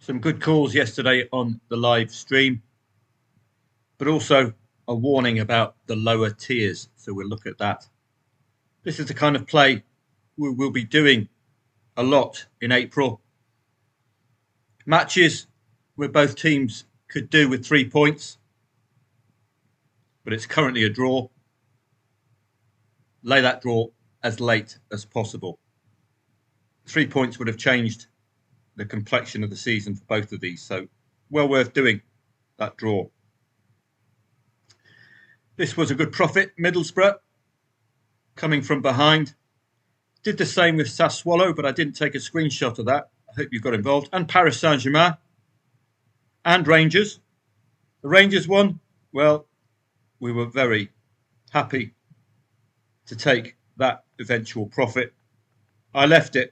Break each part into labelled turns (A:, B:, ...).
A: Some good calls yesterday on the live stream, but also a warning about the lower tiers. So we'll look at that. This is the kind of play we will be doing a lot in April. Matches where both teams could do with 3 points, but it's currently a draw. Lay that draw as late as possible. 3 points would have changed the complexion of the season for both of these, so well worth doing that draw. This was a good profit. Middlesbrough coming from behind. Did the same with Sassuolo, but I didn't take a screenshot of that. I hope you got involved. And Paris Saint-Germain and Rangers. The Rangers won. Well, we were very happy to take that eventual profit. I left it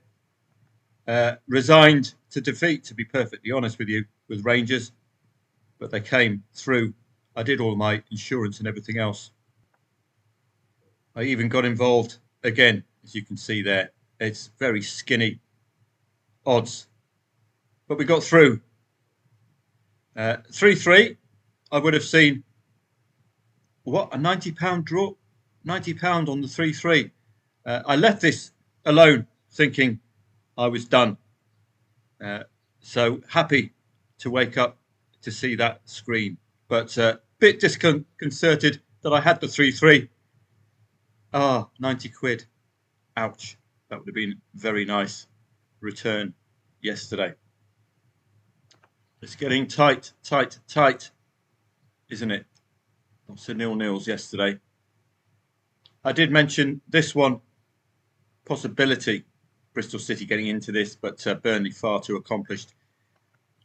A: resigned to defeat, to be perfectly honest with you, with Rangers, but they came through. I did all my insurance and everything else. I even got involved again, as you can see there. It's very skinny odds, but we got through. 3-3, I would have seen, what, a £90 draw? £90 on the 3-3. I left this alone thinking I was done. So happy to wake up to see that screen, but a bit disconcerted that I had the 3-3. 90 quid. Ouch. That would have been very nice return yesterday. It's getting tight, isn't it? Lots of 0-0s yesterday. I did mention this one, possibility, Bristol City getting into this, but Burnley far too accomplished.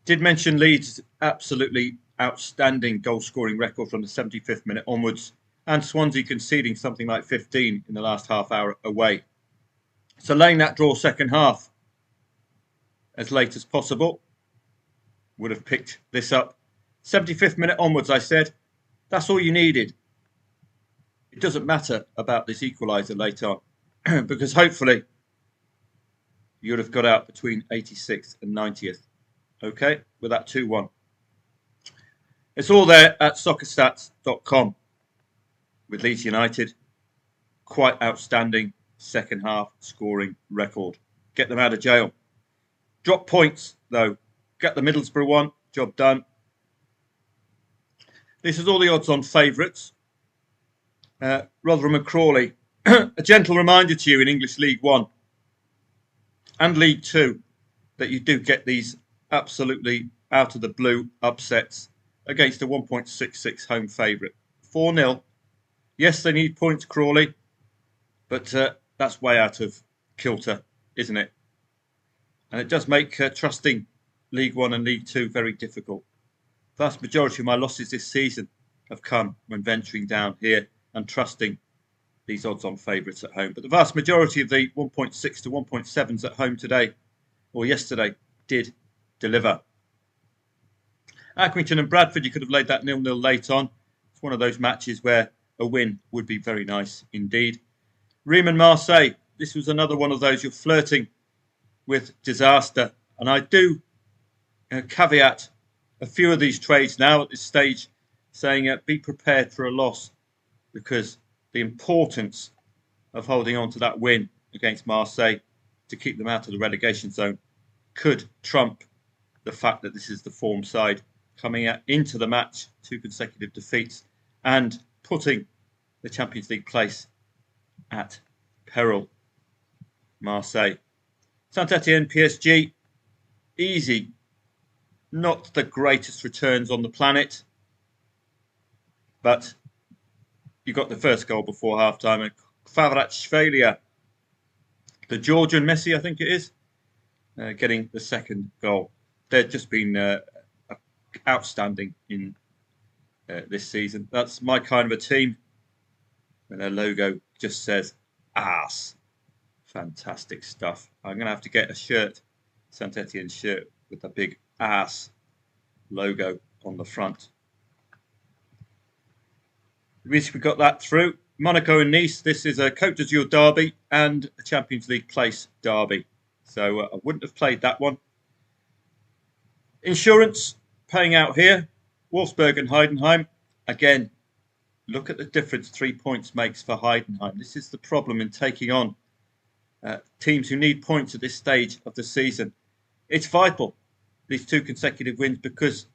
A: Did mention Leeds' absolutely outstanding goal-scoring record from the 75th minute onwards, and Swansea conceding something like 15 in the last half hour away. So laying that draw second half as late as possible. Would have picked this up. 75th minute onwards, I said. That's all you needed. It doesn't matter about this equaliser later on, because hopefully you would have got out between 86th and 90th. Okay, with that 2-1. It's all there at soccerstats.com with Leeds United. Quite outstanding second half scoring record. Get them out of jail. Drop points, though. Get the Middlesbrough one. Job done. This is all the odds on favourites. Rotherham and Crawley. A gentle reminder to you in English League One and League Two that you do get these absolutely out of the blue upsets against a 1.66 home favourite. 4-0. Yes, they need points, Crawley, but that's way out of kilter, isn't it? And it does make trusting League One and League Two very difficult. Vast majority of my losses this season have come when venturing down here and trusting these odds on favourites at home. But the vast majority of the 1.6 to 1.7s at home today or yesterday did deliver. Accrington and Bradford, you could have laid that 0-0 late on. It's one of those matches where a win would be very nice indeed. Reims and Marseille, this was another one of those you're flirting with disaster. And I do caveat a few of these trades now at this stage, saying be prepared for a loss, because the importance of holding on to that win against Marseille to keep them out of the relegation zone could trump the fact that this is the form side coming into the match, 2 consecutive defeats, and putting the Champions League place at peril. Marseille. Saint-Etienne, PSG, easy. Not the greatest returns on the planet, but you got the first goal before half-time. And Kvaratskhelia, the Georgian Messi, I think it is, getting the second goal. They've just been outstanding in this season. That's my kind of a team. And their logo just says ass. Fantastic stuff. I'm going to have to get a shirt, Saint-Etienne shirt, with the big ass logo on the front. At least we got that through. Monaco and Nice, this is a Côte d'Azur derby and a Champions League place derby. So I wouldn't have played that one. Insurance paying out here. Wolfsburg and Heidenheim. Again, look at the difference 3 points makes for Heidenheim. This is the problem in taking on teams who need points at this stage of the season. It's vital, these 2 consecutive wins, because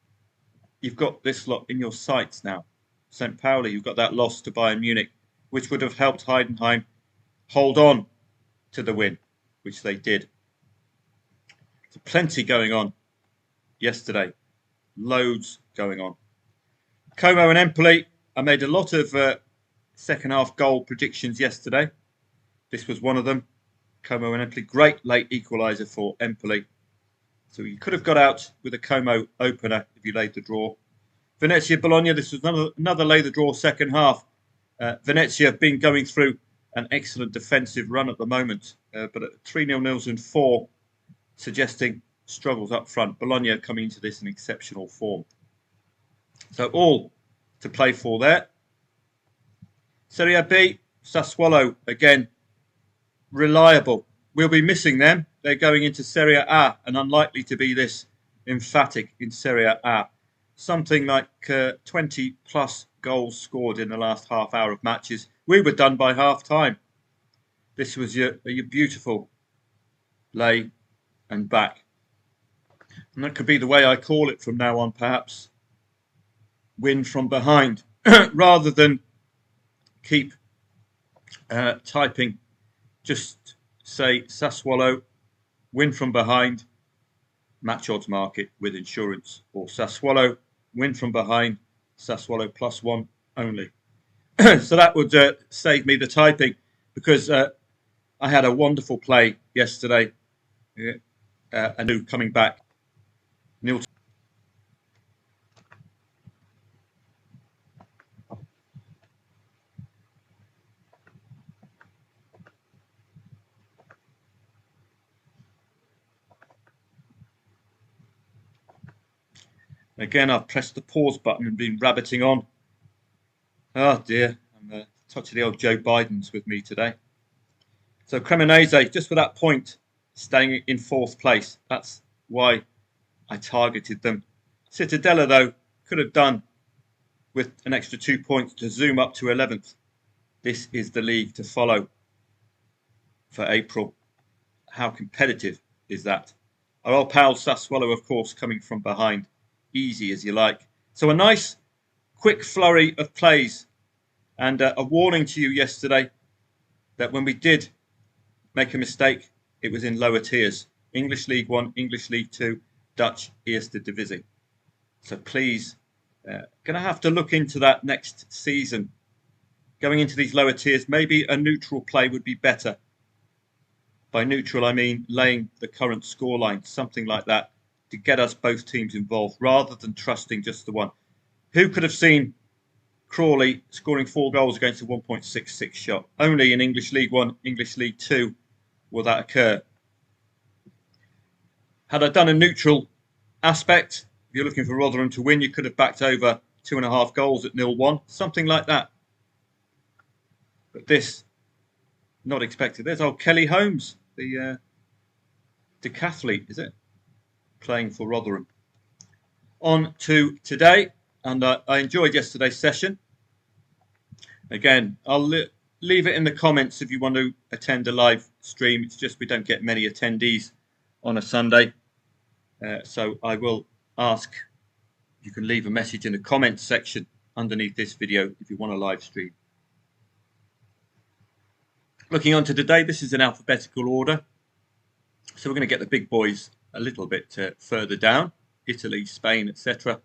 A: you've got this lot in your sights now. St. Pauli, you've got that loss to Bayern Munich, which would have helped Heidenheim hold on to the win, which they did. So plenty going on yesterday. Loads going on. Como and Empoli, I made a lot of second half goal predictions yesterday. This was one of them. Como and Empoli, great late equaliser for Empoli. So you could have got out with a Como opener if you laid the draw. Venezia Bologna, this was another lay the draw second half. Venezia have been going through an excellent defensive run at the moment, but at 3-0 nils and 4, suggesting struggles up front. Bologna coming into this in exceptional form. So all to play for there. Serie B, Sassuolo, again, reliable. We'll be missing them. They're going into Serie A and unlikely to be this emphatic in Serie A. Something like 20 plus goals scored in the last half hour of matches. We were done by half time. This was your beautiful lay and back. And that could be the way I call it from now on, perhaps. Win from behind. Rather than keep typing, just say Sassuolo, win from behind, match odds market with insurance. Or Sassuolo, win from behind, Sassuolo +1 only. So that would save me the typing, because I had a wonderful play yesterday. A new coming back. Nil. Again, I've pressed the pause button and been rabbiting on. Oh dear, I'm a touch of the old Joe Biden's with me today. So Cremonese, just for that point, staying in 4th place. That's why I targeted them. Cittadella, though, could have done with an extra 2 points to zoom up to 11th. This is the league to follow for April. How competitive is that? Our old pal Sassuolo, of course, coming from behind. Easy as you like. So a nice, quick flurry of plays. And a warning to you yesterday that when we did make a mistake, it was in lower tiers. English League 1, English League 2, Dutch Eerste Divisie. So please, going to have to look into that next season. Going into these lower tiers, maybe a neutral play would be better. By neutral, I mean laying the current scoreline, something like that, to get us both teams involved, rather than trusting just the one. Who could have seen Crawley scoring 4 goals against a 1.66 shot? Only in English League 1, English League 2 will that occur. Had I done a neutral aspect, if you're looking for Rotherham to win, you could have backed over 2.5 goals at 0-1, something like that. But this, not expected. There's old Kelly Holmes, the decathlete, is it? Playing for Rotherham. On to today, and I enjoyed yesterday's session. Again, I'll leave it in the comments if you want to attend a live stream. It's just we don't get many attendees on a Sunday. So I will ask, you can leave a message in the comments section underneath this video if you want a live stream. Looking on to today, this is in alphabetical order. So we're going to get the big boys a little bit further down. Italy, Spain, etc.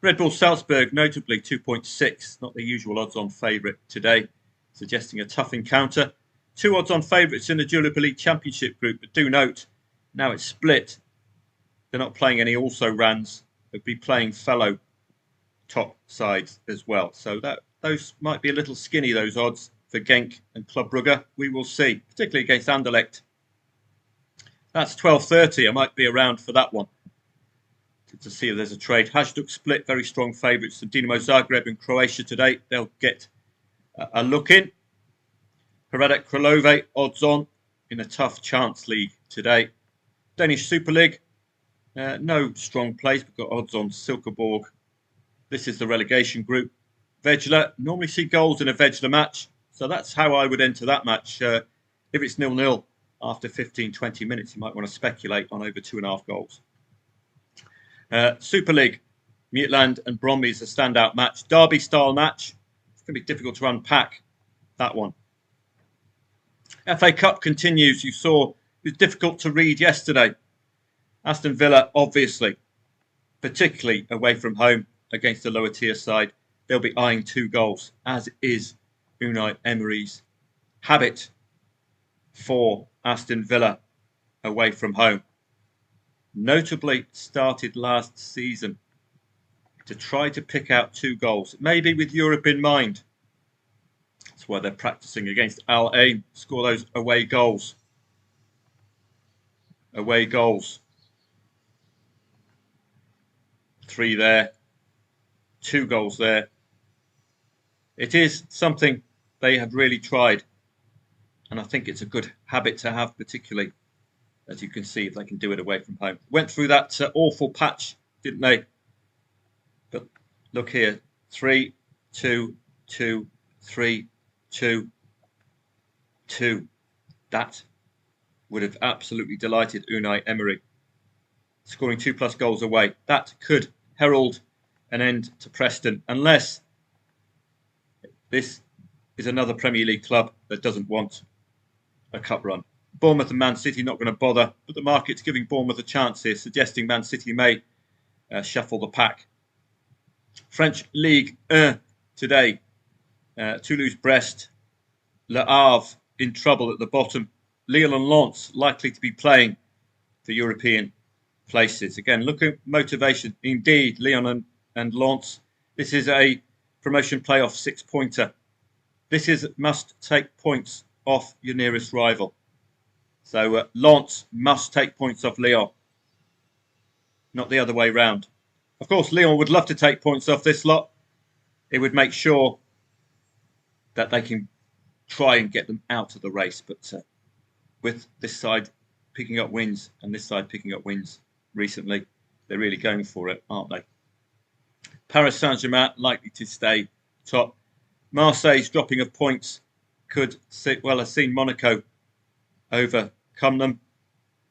A: Red Bull Salzburg, notably 2.6, not the usual odds-on favourite today, suggesting a tough encounter. 2 odds-on favourites in the Europa League Championship group, but do note, now it's split. They're not playing any also-rans. They'll be playing fellow top sides as well. So those might be a little skinny, those odds, for Genk and Club Brugge. We will see, particularly against Anderlecht. That's 12:30. I might be around for that one to see if there's a trade. Hajduk split, very strong favourites. Dinamo Zagreb and Croatia today. They'll get a look in. Hradec Kralove odds on in a tough chance league today. Danish Super League. No strong place. We've got odds on Silkeborg. This is the relegation group. Vejla, normally see goals in a Vejla match. So that's how I would enter that match. If it's 0-0 after 15, 20 minutes, you might want to speculate on over 2.5 goals. Super League, Midtjylland and Bromley is a standout match. Derby-style match. It's going to be difficult to unpack, that one. FA Cup continues. You saw it was difficult to read yesterday. Aston Villa, obviously, particularly away from home against a lower tier side, they'll be eyeing 2 goals, as is Unai Emery's habit for Aston Villa away from home. Notably started last season to try to pick out 2 goals, maybe with Europe in mind. That's why they're practicing against Al Ain, score those away goals. Away goals. 3 there, 2 goals there. It is something they have really tried, and I think it's a good habit to have, particularly as you can see if they can do it away from home. Went through that awful patch, didn't they? But look here, 3, 2, 2, 3, 2, 2. That would have absolutely delighted Unai Emery. Scoring 2+ goals away. That could herald an end to Preston, unless this is another Premier League club that doesn't want a cup run. Bournemouth and Man City not going to bother, but the market's giving Bournemouth a chance here, suggesting Man City may shuffle the pack. French Ligue 1 today. Toulouse-Brest, Le Havre in trouble at the bottom. Lille and Lens likely to be playing for European places. Again, look at motivation. Indeed, Lyon and Lens. This is a promotion playoff 6-pointer. This is must take points off your nearest rival. So Lens must take points off Lyon, not the other way round. Of course, Lyon would love to take points off this lot. It would make sure that they can try and get them out of the race. But with this side picking up wins and this side picking up wins recently, they're really going for it, aren't they? Paris Saint-Germain likely to stay top. Marseille's dropping of points could have seen Monaco overcome them.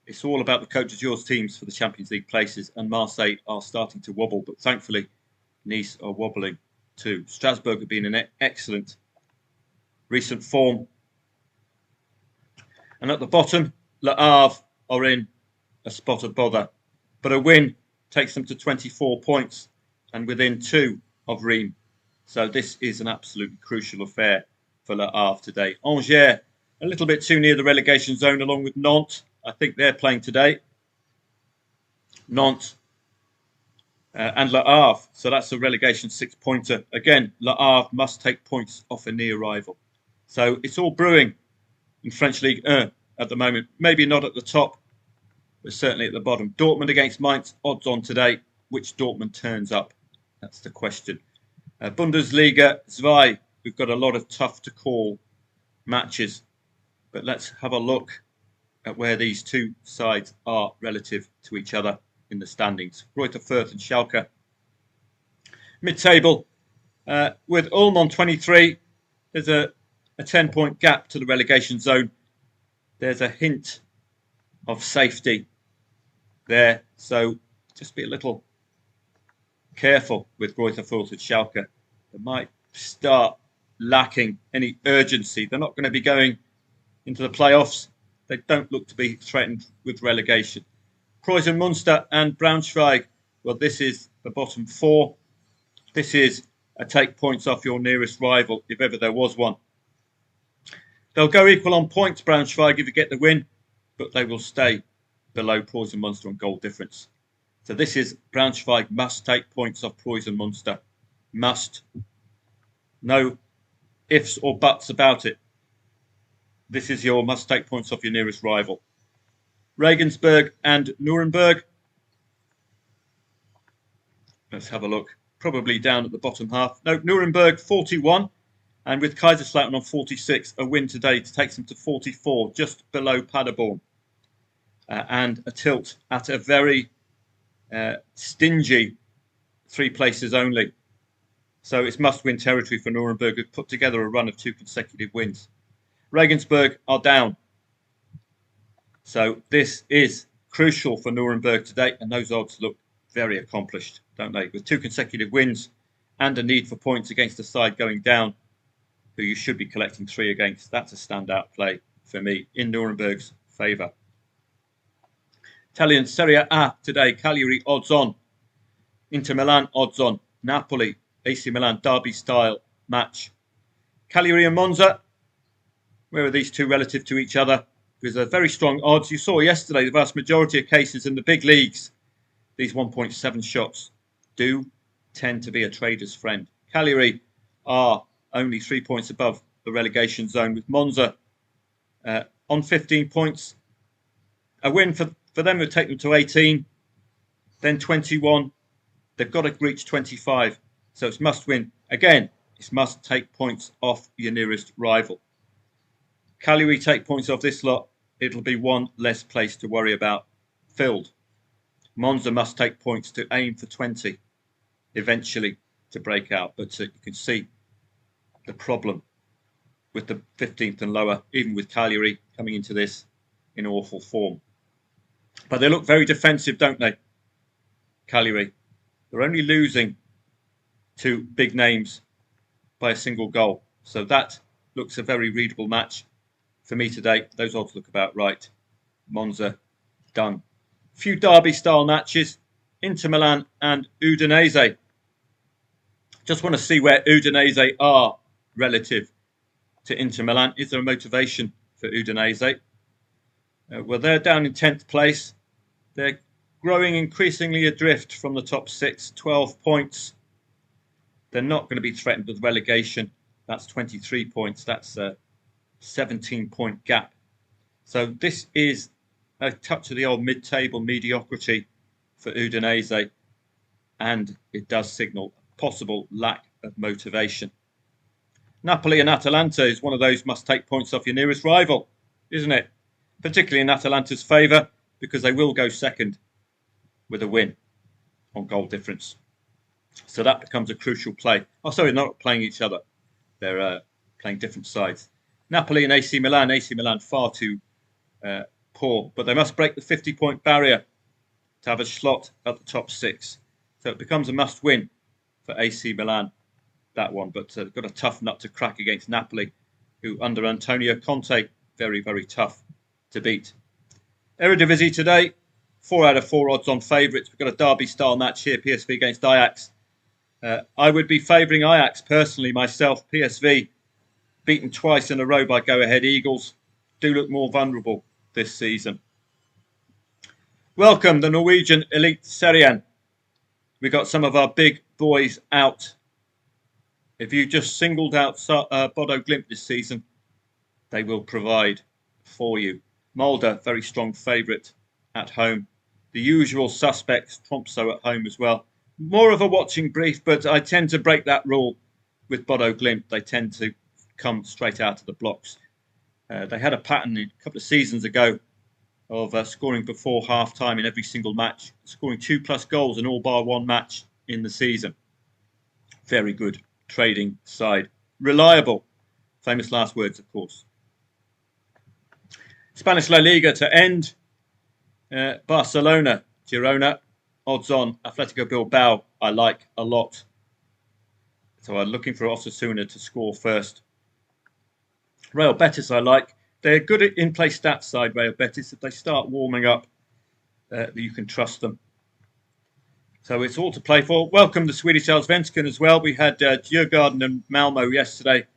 A: It's all about the coach of yours teams for the Champions League places, and Marseille are starting to wobble, but thankfully Nice are wobbling too. Strasbourg have been in excellent recent form. And at the bottom, Le Havre are in a spot of bother, but a win takes them to 24 points and within 2 of Reims. So this is an absolutely crucial affair for Le Havre today. Angers, a little bit too near the relegation zone, along with Nantes. I think they're playing today. Nantes and Le Havre. So that's a relegation 6-pointer. Again, Le Havre must take points off a near rival. So it's all brewing in French Ligue 1 at the moment. Maybe not at the top, but certainly at the bottom. Dortmund against Mainz, odds on today. Which Dortmund turns up? That's the question. Bundesliga 2. We've got a lot of tough to call matches. But let's have a look at where these 2 sides are relative to each other in the standings. Greuther Fürth and Schalke. Mid-table, with Ulm on 23, there's a 10-point gap to the relegation zone. There's a hint of safety there. So just be a little careful with Greuther Fürth and Schalke. They might start lacking any urgency. They're not going to be going into the playoffs. They don't look to be threatened with relegation. Preußen Münster and Braunschweig. Well, this is the bottom 4. This is a take points off your nearest rival, if ever there was one. They'll go equal on points, Braunschweig, if you get the win, but they will stay below Preußen Münster on goal difference. So this is Braunschweig must take points off Preußen Münster. Must. No ifs or buts about it. This is your must take points off your nearest rival. Regensburg and Nuremberg. Let's have a look. Probably down at the bottom half. No, Nuremberg 41. And with Kaiserslautern on 46, a win today takes them to 44, just below Paderborn. And a tilt at a very Stingy, 3 places only. So it's must-win territory for Nuremberg, who've put together a run of 2 consecutive wins. Regensburg are down. So this is crucial for Nuremberg today, and those odds look very accomplished, don't they? With 2 consecutive wins and a need for points against a side going down, who you should be collecting 3 against. That's a standout play for me in Nuremberg's favour. Italian Serie A today, Cagliari odds on, Inter Milan odds on, Napoli, AC Milan derby style match. Cagliari and Monza, where are these two relative to each other? Because they're very strong odds. You saw yesterday the vast majority of cases in the big leagues, these 1.7 shots do tend to be a trader's friend. Cagliari are only 3 points above the relegation zone, with Monza on 15 points. A win for them would take them to 18, then 21. They've got to reach 25. So it's must win. Again, it's must take points off your nearest rival. Cagliari take points off this lot, it'll be one less place to worry about filled. Monza must take points to aim for 20 eventually to break out. But you can see the problem with the 15th and lower, even with Cagliari coming into this in awful form. But they look very defensive, don't they? Cagliari. They're only losing to big names by a single goal. So that looks a very readable match for me today. Those odds look about right. Monza done. Few derby-style matches. Inter Milan and Udinese. Just want to see where Udinese are relative to Inter Milan. Is there a motivation for Udinese? Well, they're down in 10th place. They're growing increasingly adrift from the top 6, 12 points. They're not going to be threatened with relegation. That's 23 points. That's a 17-point gap. So this is a touch of the old mid-table mediocrity for Udinese, and it does signal a possible lack of motivation. Napoli and Atalanta is one of those must take points off your nearest rival, isn't it? Particularly in Atalanta's favour, because they will go second with a win on goal difference. So that becomes a crucial play. Oh, sorry, not playing each other. They're playing different sides. Napoli and AC Milan. AC Milan far too poor, but they must break the 50-point barrier to have a slot at the top 6. So it becomes a must-win for AC Milan, that one. But they've got a tough nut to crack against Napoli, who under Antonio Conte, very, very tough to beat. Eredivisie today, 4 out of 4 odds on favourites. We've got a derby-style match here, PSV against Ajax. I would be favouring Ajax personally myself. PSV, beaten twice in a row by go-ahead Eagles, do look more vulnerable this season. Welcome, the Norwegian Elite Serien. We got some of our big boys out. If you just singled out Bodo Glimt this season, they will provide for you. Molde, very strong favourite at home. The usual suspects, Tromsø at home as well. More of a watching brief, but I tend to break that rule with Bodo Glimt. They tend to come straight out of the blocks. They had a pattern a couple of seasons ago of scoring before half-time in every single match, scoring 2+ goals in all bar one match in the season. Very good trading side. Reliable. Famous last words, of course. Spanish La Liga to end. Barcelona, Girona, odds on. Atletico Bilbao, I like a lot. So I'm looking for Osasuna to score first. Real Betis, I like. They're good at in-play stats side, Real Betis. If they start warming up, you can trust them. So it's all to play for. Welcome the Swedish Allsvenskan as well. We had Djurgården and Malmo yesterday.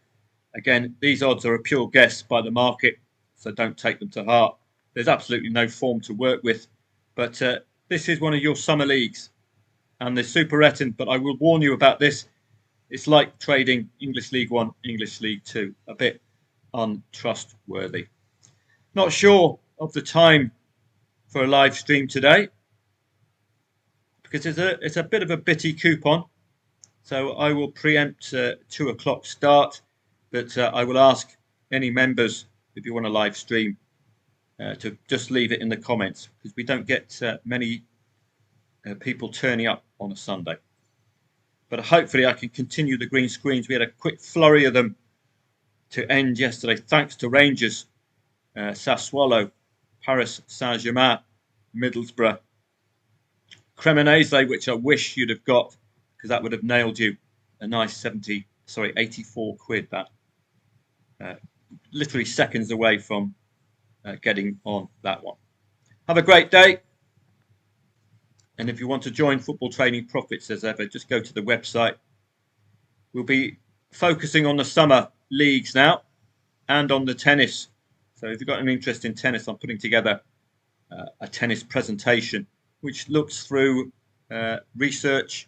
A: Again, these odds are a pure guess by the market, so don't take them to heart. There's absolutely no form to work with. But this is one of your summer leagues. And they're super retin, but I will warn you about this. It's like trading English League 1, English League 2. A bit untrustworthy. Not sure of the time for a live stream today, because it's a bit of a bitty coupon. So I will preempt 2 o'clock start, but I will ask any members, if you want a live stream, to just leave it in the comments, because we don't get many people turning up on a Sunday. But hopefully I can continue the green screens. We had a quick flurry of them to end yesterday, thanks to Rangers, Sassuolo, Paris Saint-Germain, Middlesbrough, Cremonese, which I wish you'd have got, because that would have nailed you a nice 84 quid. That literally seconds away from getting on that one. Have a great day. And if you want to join Football Training Profits as ever, just go to the website. We'll be focusing on the summer leagues now and on the tennis. So if you've got an interest in tennis, I'm putting together a tennis presentation which looks through researching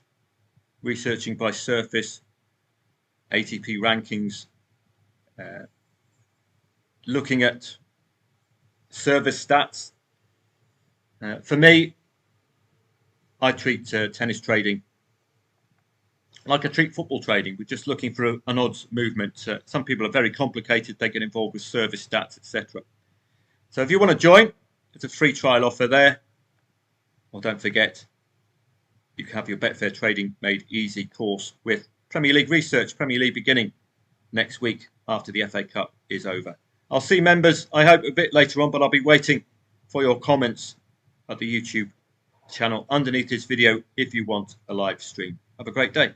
A: by surface, ATP rankings, looking at service stats. For me, I treat tennis trading like I treat football trading. We're just looking for an odds movement. Some people are very complicated. They get involved with service stats, etc. So if you want to join, it's a free trial offer there. Well, don't forget, you can have your Betfair Trading Made Easy course with Premier League research, Premier League beginning next week after the FA Cup is over. I'll see members, I hope, a bit later on, but I'll be waiting for your comments at the YouTube channel underneath this video if you want a live stream. Have a great day.